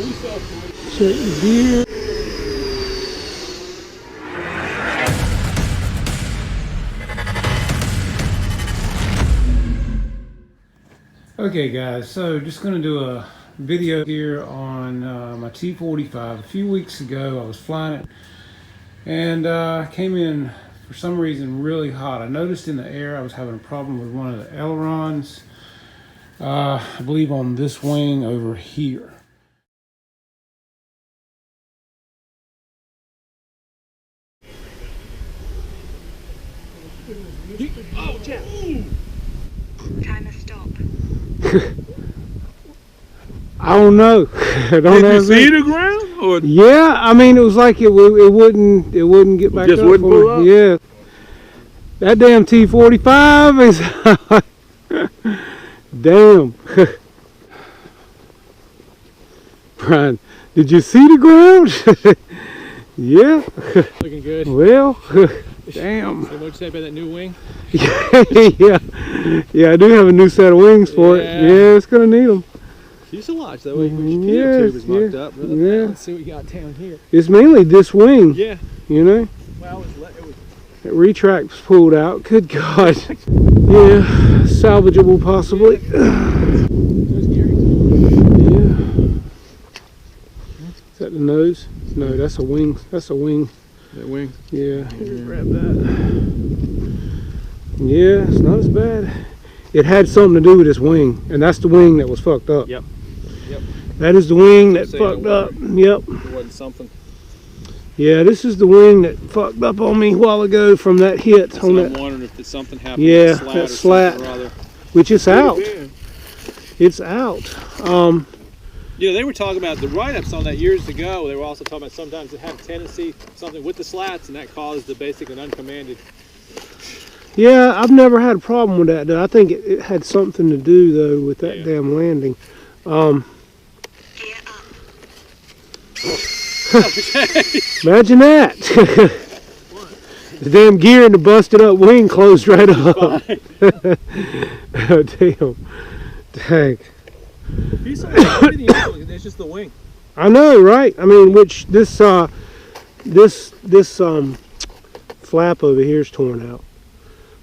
we saw check the gear. Okay guys, so just going to do a video here on my T45. A few weeks ago I was flying it and came in for some reason really hot. I noticed in the air I was having a problem with one of the ailerons, I believe on this wing over here. Oh, Jeff. Timer stop. I don't know. I don't Did you see the ground? Or? Yeah, I mean it was like it wouldn't get back just up. Wouldn't pull up? Yeah. That damn T45 is damn. Brian, did you see the ground? Yeah. Looking good. Well, damn. So what you say about that new wing? Yeah, I do have a new set of wings for it. Yeah, it's gonna need them. Fuselage that way. Your tube is mucked up. Yeah. Let's see what you got down here. It's mainly this wing. Yeah. You know. Well, That retract was pulled out. Good God. Yeah, salvageable possibly. Yeah. Is that the nose? No, that's a wing. That's a wing. That wing? Yeah. Here, grab that. Yeah, it's not as bad. It had something to do with this wing, and that's the wing that was fucked up. Yep. Yep. That is the wing that fucked up. Yep. It wasn't something. Yeah, this is the wing that fucked up on me a while ago from that hit. So I'm wondering if something happened. Yeah, with that the slat, slat or other. which is out. It's out. Yeah, they were talking about the write-ups on that years ago. They were also talking about sometimes it had a tendency something with the slats, and that caused the basic and uncommanded. Yeah, I've never had a problem with that. I think it had something to do though with that damn landing. Imagine that. The damn gear in the busted up wing closed right up. Oh, damn. Dang. It's just the wing. I know, right? I mean, which this flap over here is torn out.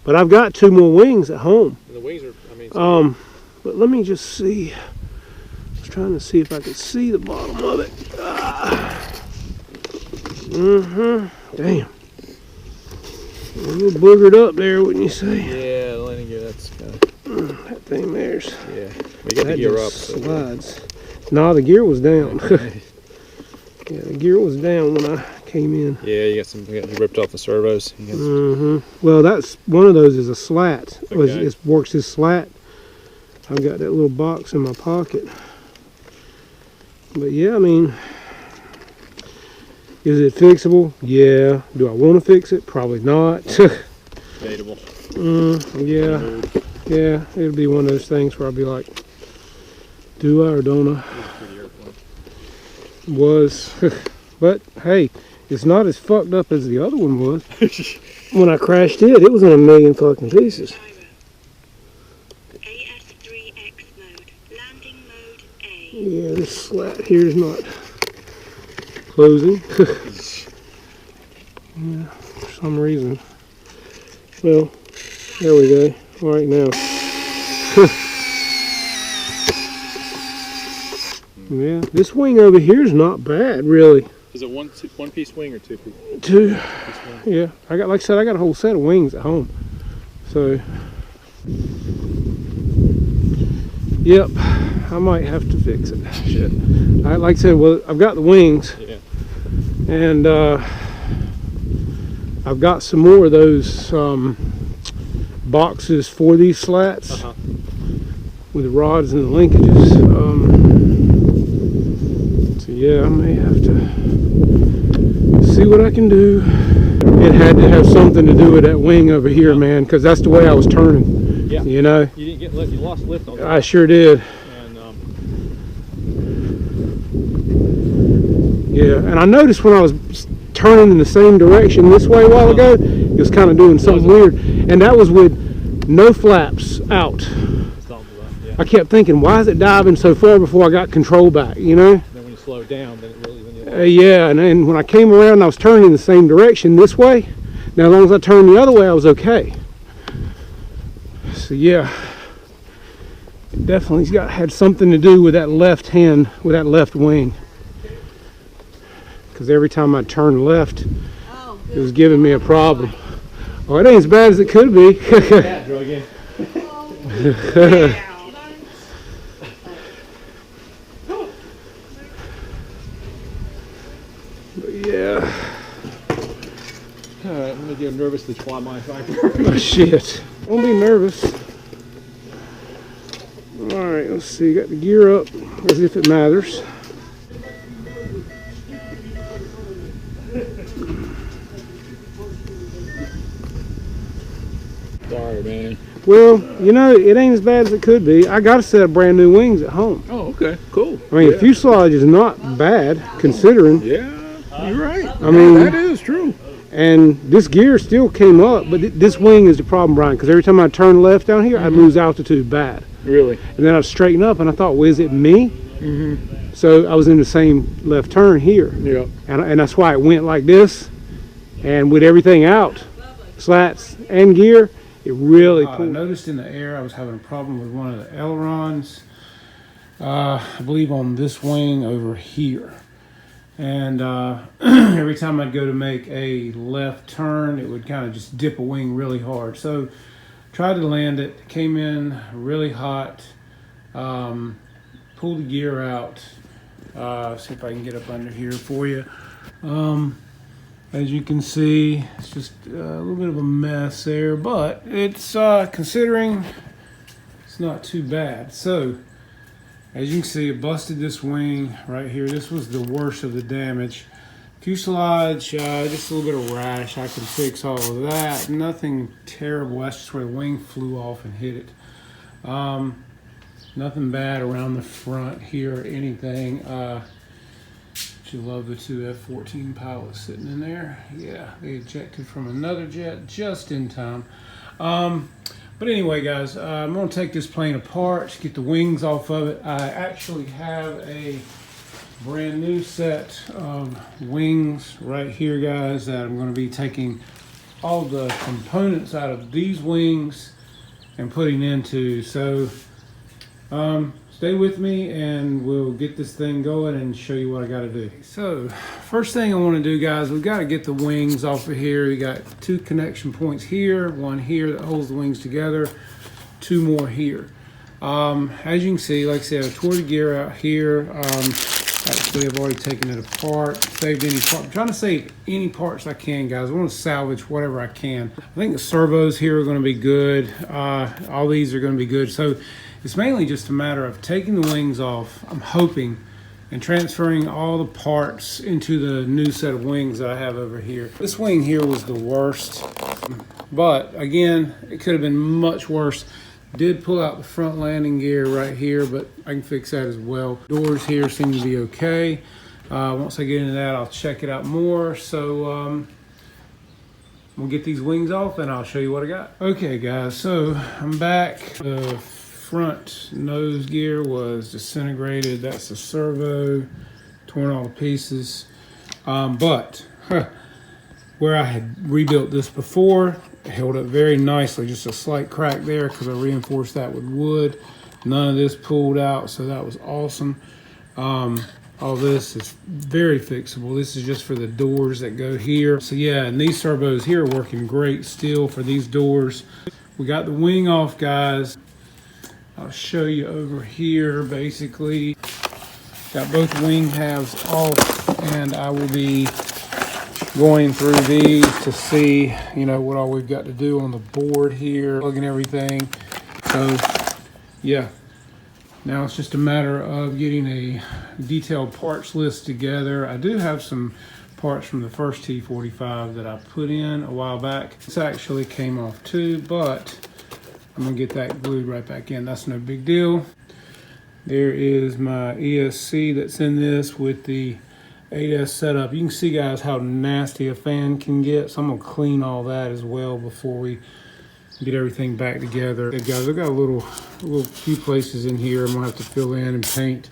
But I've got two more wings at home. And the wings are, I mean, but let me just see. I was trying to see if I could see the bottom of it. Damn. A little boogered up there, wouldn't you say? yeah, the landing gear, that's kind of... That thing there's... Yeah, we got the gear up. So slides. No, the gear was down. Yeah, the gear was down when I came in. Yeah, you ripped off the servos. Well, that's one of those is a slat. Okay. It works as slat. I've got that little box in my pocket. But yeah, I mean, is it fixable? Yeah. Do I want to fix it? Probably not. Debatable. Yeah. Yeah, it'll be one of those things where I'll be like, do I or don't I? Was. But hey, it's not as fucked up as the other one was. When I crashed it was in a million fucking pieces. AS3X mode. Landing mode A. Yeah, this slat here is not closing. Yeah, for some reason. Well, there we go. All right now. Yeah, this wing over here is not bad, really. Is it one piece wing or two piece? Two. Yeah, I got, like I said, I got a whole set of wings at home. So, yep, I might have to fix it. Shit. Like I said, well, I've got the wings. Yeah. And I've got some more of those boxes for these slats with the rods and the linkages. So yeah, I may have to see what I can do. It had to have something to do with that wing over here, man, because that's the way I was turning. Yeah. You know. You didn't get lift. You lost lift on that. I sure did. And yeah, and I noticed when I was turning in the same direction this way a while ago, it was kind of doing something weird, and that was with no flaps out. yeah. I kept thinking, why is it diving so far before I got control back, you know? Then when you slow down than it really when you yeah, and when I came around, I was turning in the same direction this way. Now, as long as I turned the other way, I was okay. So yeah, it definitely had something to do with that left hand, with that left wing. Because every time I turned left, it was giving me a problem. Oh, it ain't as bad as it could be. But yeah. Alright, I'm gonna get nervous to fly my fiber. Oh, shit. Don't be nervous. Alright, let's see. Got the gear up as if it matters. Sorry, man. Well, you know, it ain't as bad as it could be. I got a set of brand new wings at home. Oh, okay, cool. I mean, fuselage is not bad considering. Yeah, you're right. I mean, that is true. And this gear still came up, but this wing is the problem, Brian, because every time I turn left down here, I'd lose altitude bad. Really? And then I'd straighten up, and I thought, well, is it me? So I was in the same left turn here. Yeah. And that's why it went like this. And with everything out, slats and gear, it really I pulled. noticed in the air I was having a problem with one of the ailerons, I believe on this wing over here. And every time I'd go to make a left turn, it would kind of just dip a wing really hard. So tried to land it, came in really hot, pulled the gear out. See if I can get up under here for you. As you can see, it's just a little bit of a mess there, but it's considering it's not too bad. So as you can see, it busted this wing right here. This was the worst of the damage. Fuselage, just a little bit of rash. I can fix all of that. Nothing terrible. That's just where the wing flew off and hit it. Nothing bad around the front here or anything. You love the two F-14 pilots sitting in there. Yeah, they ejected from another jet just in time. But anyway, guys, I'm going to take this plane apart, get the wings off of it. I actually have a brand new set of wings right here, guys, that I'm going to be taking all the components out of these wings and putting into. So stay with me and we'll get this thing going and show you what I got to do. So first thing I want to do, guys, we've got to get the wings off of here. We got two connection points here, one here that holds the wings together, two more here. As you can see, like I said, I tore the gear out here. Actually, I've already taken it apart, saved any part. I'm trying to save any parts I can, guys. I want to salvage whatever I can. I think the servos here are going to be good. All these are going to be good. So it's mainly just a matter of taking the wings off, I'm hoping, and transferring all the parts into the new set of wings that I have over here. This wing here was the worst, but again, it could have been much worse. Did pull out the front landing gear right here, but I can fix that as well. Doors here seem to be okay. Once I get into that, I'll check it out more. So we'll get these wings off and I'll show you what I got. Okay, guys, so I'm back. The front nose gear was disintegrated. That's the servo, torn all to pieces. But where I had rebuilt this before, it held up very nicely. Just a slight crack there because I reinforced that with wood. None of this pulled out, so that was awesome. All this is very fixable. This is just for the doors that go here. So yeah, and these servos here are working great still for these doors. We got the wing off, guys. I'll show you over here. Basically, got both wing halves off, and I will be going through these to see, you know, what all we've got to do on the board here, plugging everything. So yeah, now it's just a matter of getting a detailed parts list together. I do have some parts from the first T45 that I put in a while back. This actually came off too, but I'm gonna get that glued right back in. That's no big deal. There is my ESC that's in this with the 8S setup. You can see, guys, how nasty a fan can get. So I'm gonna clean all that as well before we get everything back together. Okay, guys, I've got a little few places in here I'm gonna have to fill in and paint.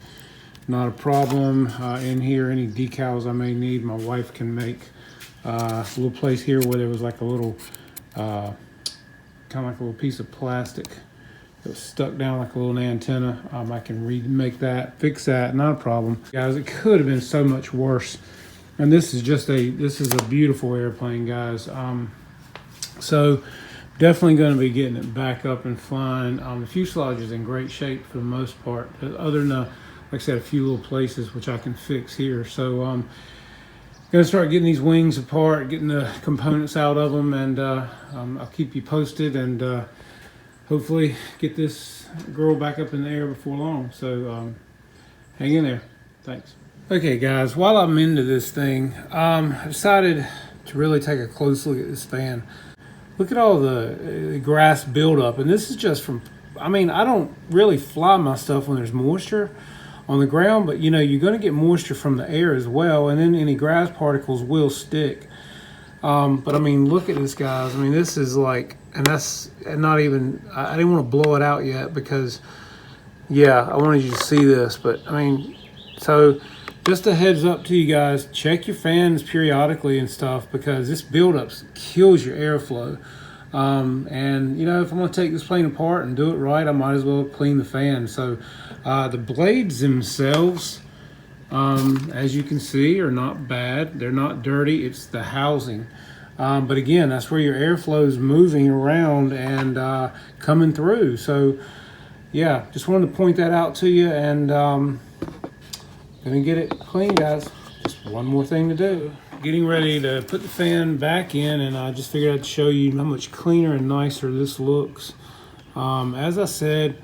not a problem. In here, any decals I may need, my wife can make. A little place here where there was like a little, kind of like a little piece of plastic that was stuck down like a little antenna. I can remake that, fix that, not a problem. Guys, it could have been so much worse. And this is a beautiful airplane, guys. So definitely going to be getting it back up and flying. The fuselage is in great shape for the most part, other than, like I said, a few little places which I can fix here. So going to start getting these wings apart, getting the components out of them, and I'll keep you posted, and hopefully get this girl back up in the air before long. So hang in there. Thanks. Okay, guys, while I'm into this thing, I decided to really take a close look at this fan. Look at all the grass buildup, and this is just from, I mean, I don't really fly my stuff when there's moisture on the ground, but you know, you're going to get moisture from the air as well, and then any grass particles will stick. But I mean, look at this, guys. I mean, this is like, and that's not even, I didn't want to blow it out yet because, yeah, I wanted you to see this, but I mean, so just a heads up to you guys, check your fans periodically and stuff, because this buildup kills your airflow. And you know, if I'm going to take this plane apart and do it right, I might as well clean the fan. So the blades themselves, as you can see, are not bad. They're not dirty. It's the housing. But again, that's where your airflow is moving around and coming through. So yeah, just wanted to point that out to you, and gonna get it clean, guys. Just one more thing to do. Getting ready to put the fan back in, and I just figured I'd show you how much cleaner and nicer this looks. As I said,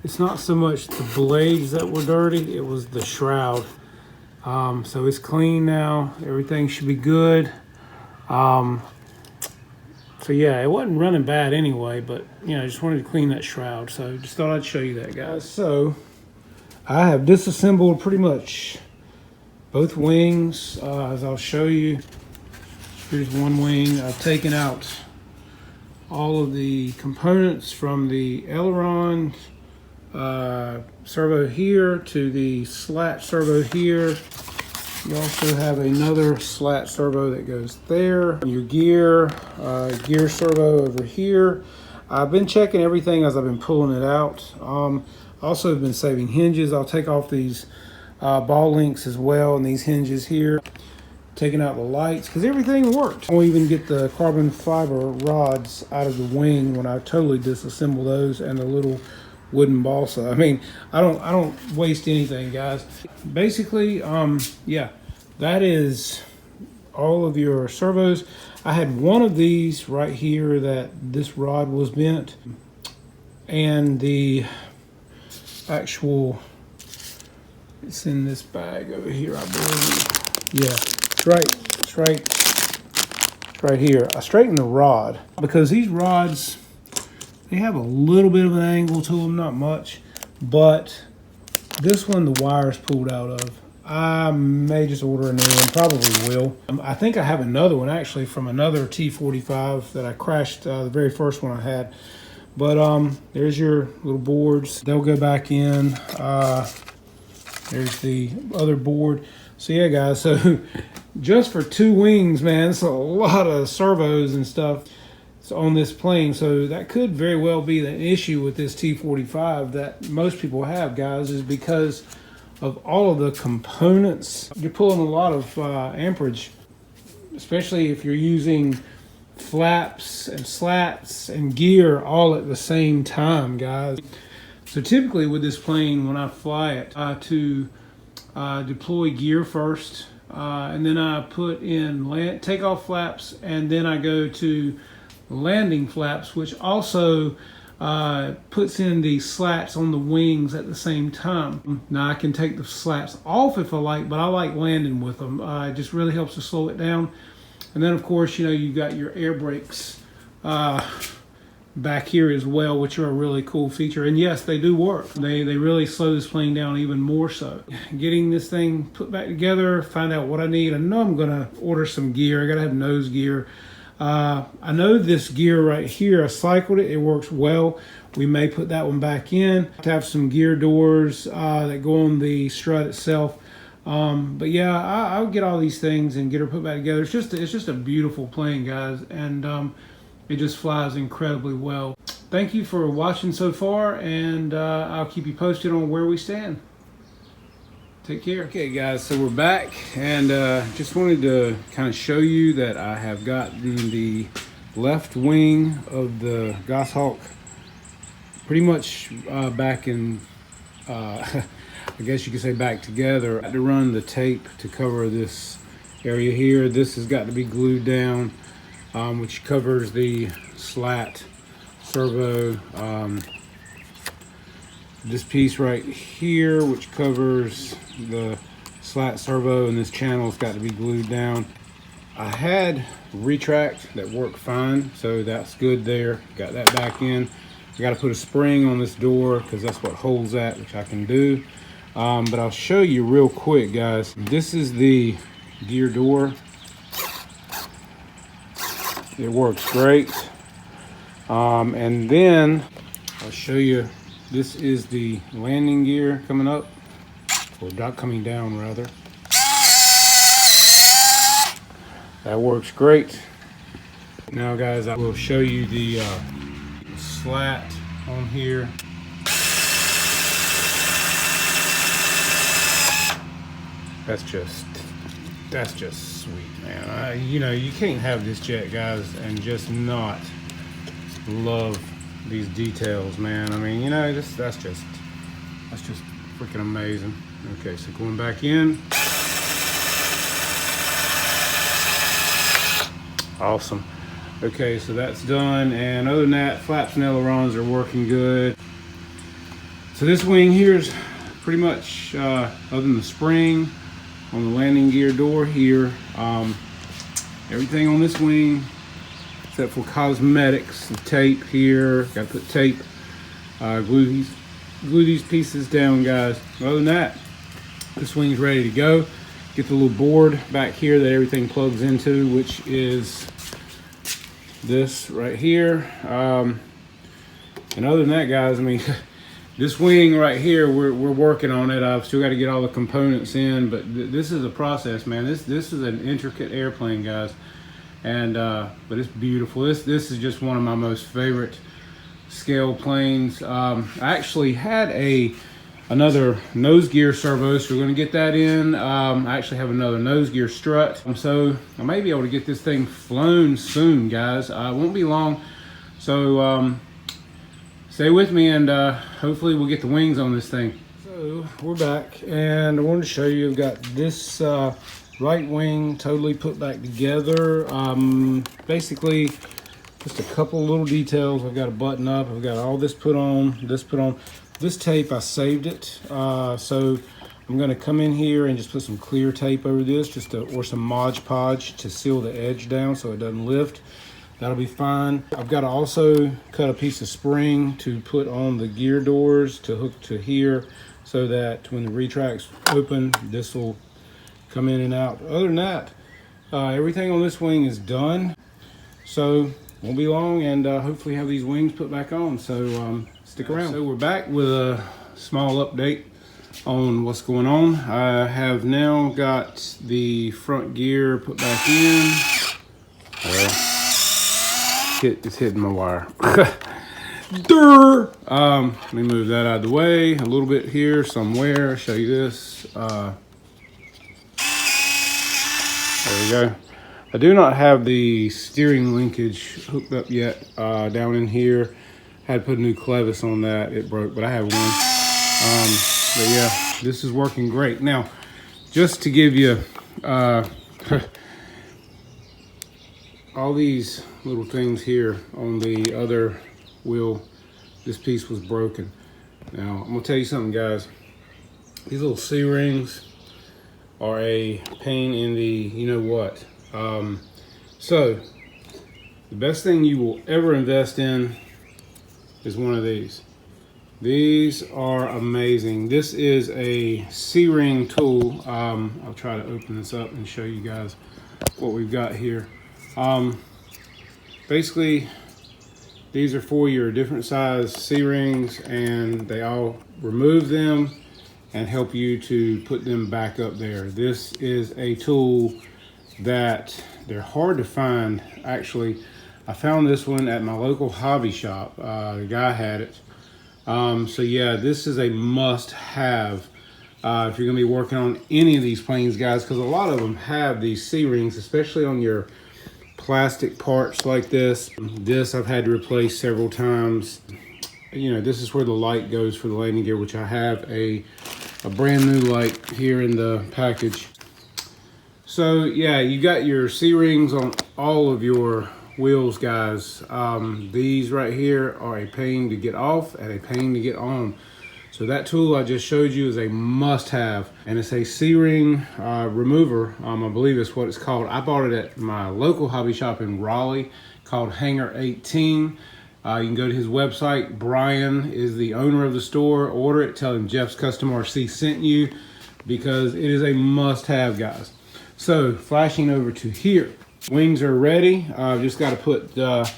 it's not so much the blades that were dirty, it was the shroud. So it's clean now. Everything should be good. So yeah, it wasn't running bad anyway, but you know, I just wanted to clean that shroud. So just thought I'd show you that, guys. So I have disassembled pretty much both wings, as I'll show you. Here's one wing. I've taken out all of the components from the aileron servo here to the slat servo here. You also have another slat servo that goes there. Your gear servo over here. I've been checking everything as I've been pulling it out. Also have been saving hinges. I'll take off these ball links as well, and these hinges here. Taking out the lights, because everything worked. I'll even get the carbon fiber rods out of the wing when I totally disassemble those, and the little wooden balsa. I mean, I don't waste anything, guys. Basically, yeah, that is all of your servos. I had one of these right here that this rod was bent, and the actual, it's in this bag over here, I believe. Yeah, it's right here. I straightened the rod because these rods, they have a little bit of an angle to them, not much, but this one the wire's pulled out of. I may just order a new one, probably will. I think I have another one actually from another T45 that I crashed, the very first one I had. But there's your little boards. They'll go back in. There's the other board. So yeah, guys, so just for two wings, man, it's a lot of servos and stuff on this plane. So that could very well be the issue with this T45 that most people have, guys, is because of all of the components. You're pulling a lot of amperage, especially if you're using flaps and slats and gear all at the same time, guys. So typically with this plane, when I fly it, to deploy gear first, and then I put in takeoff flaps, and then I go to landing flaps, which also puts in the slats on the wings at the same time. Now I can take the slats off if I like, but I like landing with them. It just really helps to slow it down. And then of course, you know, you got your air brakes back here as well, which are a really cool feature. And yes, they do work. They really slow this plane down even more so. Getting this thing put back together, find out what I need. I know I'm gonna order some gear. I gotta have nose gear. I know this gear right here, I cycled it, it works well. we may put that one back in to have some gear doors that go on the strut itself. But yeah, I'll get all these things and get her put back together. It's just a beautiful plane, guys, and it just flies incredibly well. Thank you for watching so far, and I'll keep you posted on where we stand. Take care. Okay, guys, so we're back, and just wanted to kind of show you that I have gotten the left wing of the Goshawk pretty much back in, I guess you could say back together. I had to run the tape to cover this area here. This has got to be glued down, which covers the slat servo. This piece right here, which covers the slat servo, and this channel's got to be glued down. I had retract that worked fine, so that's good there. Got that back in. I got to put a spring on this door because that's what holds that, which I can do. But I'll show you real quick, guys. This is the gear door. It works great. And then I'll show you, this is the landing gear coming up, or not coming down rather. That works great. Now guys, I will show you the slat on here. That's just sweet, man. You know, you can't have this jet, guys, and just not love these details, man. I mean, you know, that's just freaking amazing. Okay, so going back in. Awesome. Okay, so that's done, and other than that, flaps and ailerons are working good. So this wing here is pretty much, other than the spring on the landing gear door here, everything on this wing except for cosmetics, the tape here, got to put tape, glue these pieces down, guys. Other than that, this wing's ready to go. Get the little board back here that everything plugs into, which is this right here. And other than that, guys, I mean, this wing right here, we're working on it. I've still got to get all the components in, but this is a process, man. This is an intricate airplane, guys, and but it's beautiful. This is just one of my most favorite scale planes. I actually had another nose gear servo, so we're going to get that in. I actually have another nose gear strut, so I may be able to get this thing flown soon, guys. It won't be long, so stay with me, and hopefully we'll get the wings on this thing. So we're back, and I wanted to show you, I've got this right wing totally put back together. Basically just a couple little details. I've got a button up, I've got all this put on, this tape, I saved it, so I'm going to come in here and just put some clear tape over this, or some Mod Podge to seal the edge down so it doesn't lift. That'll be fine. I've got to also cut a piece of spring to put on the gear doors to hook to here, so that when the retracts open, this will come in and out. Other than that, everything on this wing is done, so won't be long, and hopefully have these wings put back on, so stick around. So we're back with a small update on what's going on. I have now got the front gear put back in. It's hitting my wire. Let me move that out of the way a little bit here somewhere. Show you this. There we go. I do not have the steering linkage hooked up yet down in here. Had to put a new clevis on that. It broke, but I have one. But yeah, this is working great. Now, just to give you all these little things here on the other wheel, this piece was broken. Now, I'm gonna tell you something, guys. These little C-rings are a pain in the you-know-what. So, the best thing you will ever invest in is one of these. These are amazing. This is a C-ring tool. I'll try to open this up and show you guys what we've got here. Basically, These are for your different size C-rings, and they all remove them and help you to put them back up there. This is a tool that they're hard to find. Actually, I found this one at my local hobby shop. The guy had it. So yeah, this is a must-have if you're gonna be working on any of these planes, guys, because a lot of them have these C-rings, especially on your plastic parts like this. This I've had to replace several times. You know, this is where the light goes for the landing gear, which I have a brand new light here in the package. So yeah, you got your C-rings on all of your wheels, guys. These right here are a pain to get off and a pain to get on. So that tool I just showed you is a must-have, and it's a C-ring remover. I believe it's what it's called. I bought it at my local hobby shop in Raleigh called Hangar 18. You can go to his website. Brian is the owner of the store. Order it. Tell him Jeff's Custom RC sent you, because it is a must-have, guys. So flashing over to here, wings are ready. I've just got to put the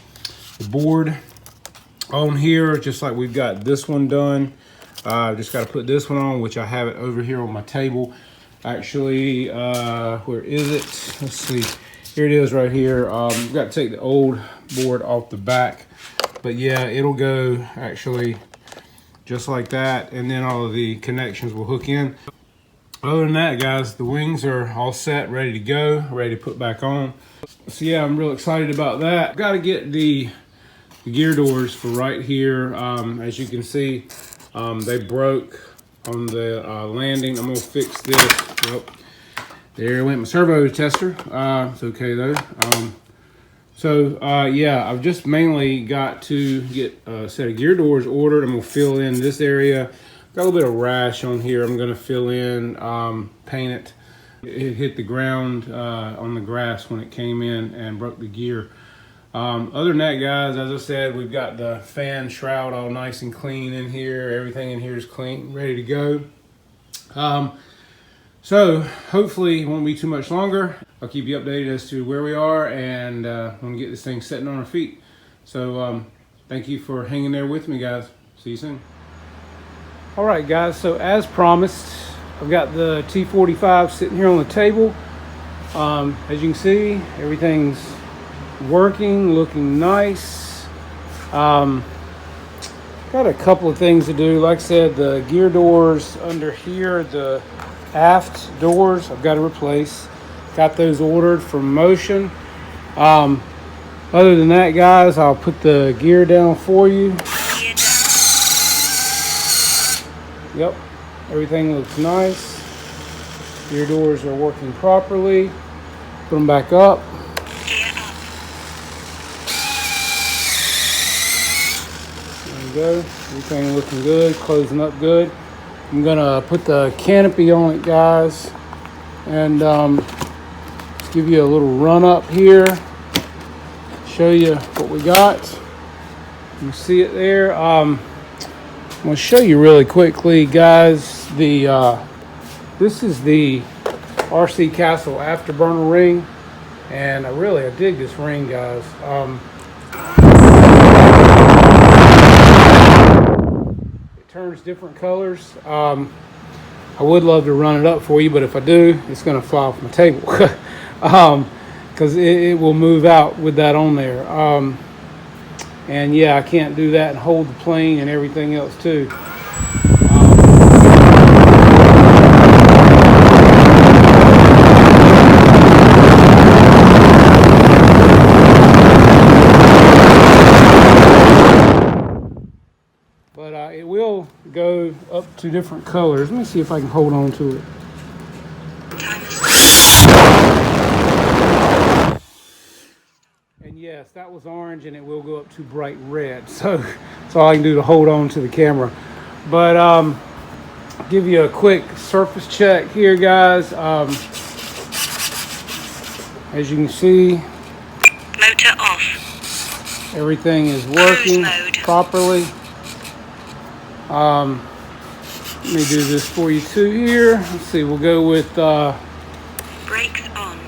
board on here, just like we've got this one done. Just got to put this one on, which I have it over here on my table. Actually, where is it? Let's see. Here it is right here. I've got to take the old board off the back. But yeah, it'll go actually just like that. And then all of the connections will hook in. Other than that, guys, the wings are all set, ready to go, ready to put back on. So yeah, I'm real excited about that. Got to get the gear doors for right here. As you can see, they broke on the landing. I'm gonna fix this. Well, there went my servo tester. It's okay though. Yeah, I've just mainly got to get a set of gear doors ordered. I'm gonna fill in this area. Got a little bit of rash on here. I'm gonna fill in, paint it. It hit the ground on the grass when it came in and broke the gear. Other than that, guys, as I said, we've got the fan shroud all nice and clean in here. Everything in here is clean, ready to go. So hopefully it won't be too much longer. I'll keep you updated as to where we are and when we get this thing sitting on our feet. So thank you for hanging there with me, guys. See you soon. All right, guys, so as promised, I've got the T45 sitting here on the table. As you can see, everything's working, looking nice. Got a couple of things to do. Like I said, the gear doors under here, the aft doors, I've got to replace. Got those ordered from Motion. Other than that, guys, I'll put the gear down for you. Yep, everything looks nice. Gear doors are working properly. Put them back up. There you go. Everything looking good, closing up good. I'm gonna put the canopy on it, guys, and give you a little run up here. Show you what we got. You see it there. I'm going to show you really quickly, guys. This is the RC Castle Afterburner ring, and I dig this ring, guys. It turns different colors. I would love to run it up for you, but if I do, it's going to fly off my table because it will move out with that on there. And yeah, I can't do that and hold the plane and everything else too. But it will go up to different colors. Let me see if I can hold on to it. Yes, that was orange, and it will go up to bright red. So that's all I can do to hold on to the camera. But give you a quick surface check here, guys. As you can see, motor off. Everything is working properly. Let me do this for you too here. Let's see, we'll go with brakes on.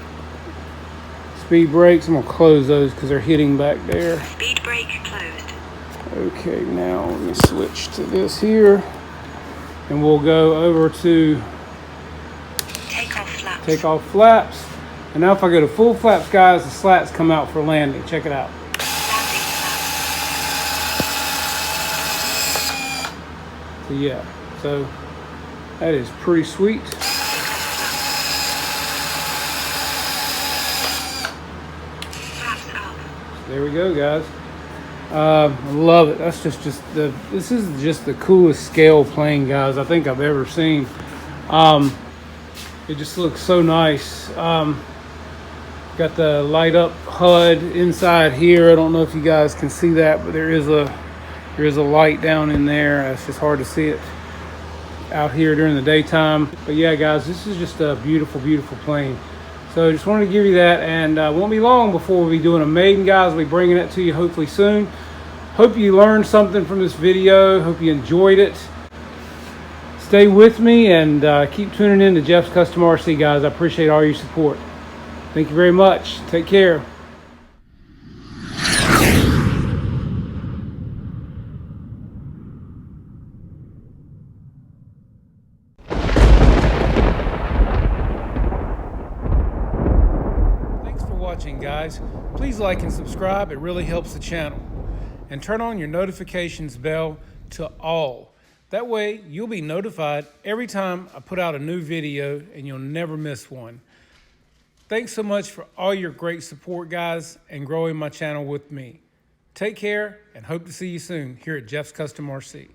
Speed brakes. I'm gonna close those because they're hitting back there. Speed brake closed. Okay, now let me switch to this here, and we'll go over to take off flaps. And now if I go to full flaps, guys, the slats come out for landing. Check it out. So yeah, so that is pretty sweet. There we go, guys. I love it. That's just this is just the coolest scale plane, guys, I think I've ever seen. It just looks so nice. Got the light up HUD inside here. I don't know if you guys can see that, but there is a light down in there. It's just hard to see it out here during the daytime. But yeah, guys, this is just a beautiful, beautiful plane. So just wanted to give you that, and won't be long before we'll be doing a maiden, guys. We'll be bringing it to you hopefully soon. Hope you learned something from this video. Hope you enjoyed it. Stay with me and keep tuning in to Jeff's Custom RC, guys. I appreciate all your support. Thank you very much. Take care. Thanks for watching, guys. Please like and subscribe. It really helps the channel. And turn on your notifications bell to all. That way you'll be notified every time I put out a new video, and you'll never miss one. Thanks so much for all your great support, guys, and growing my channel with me. Take care, and hope to see you soon here at Jeff's Custom RC.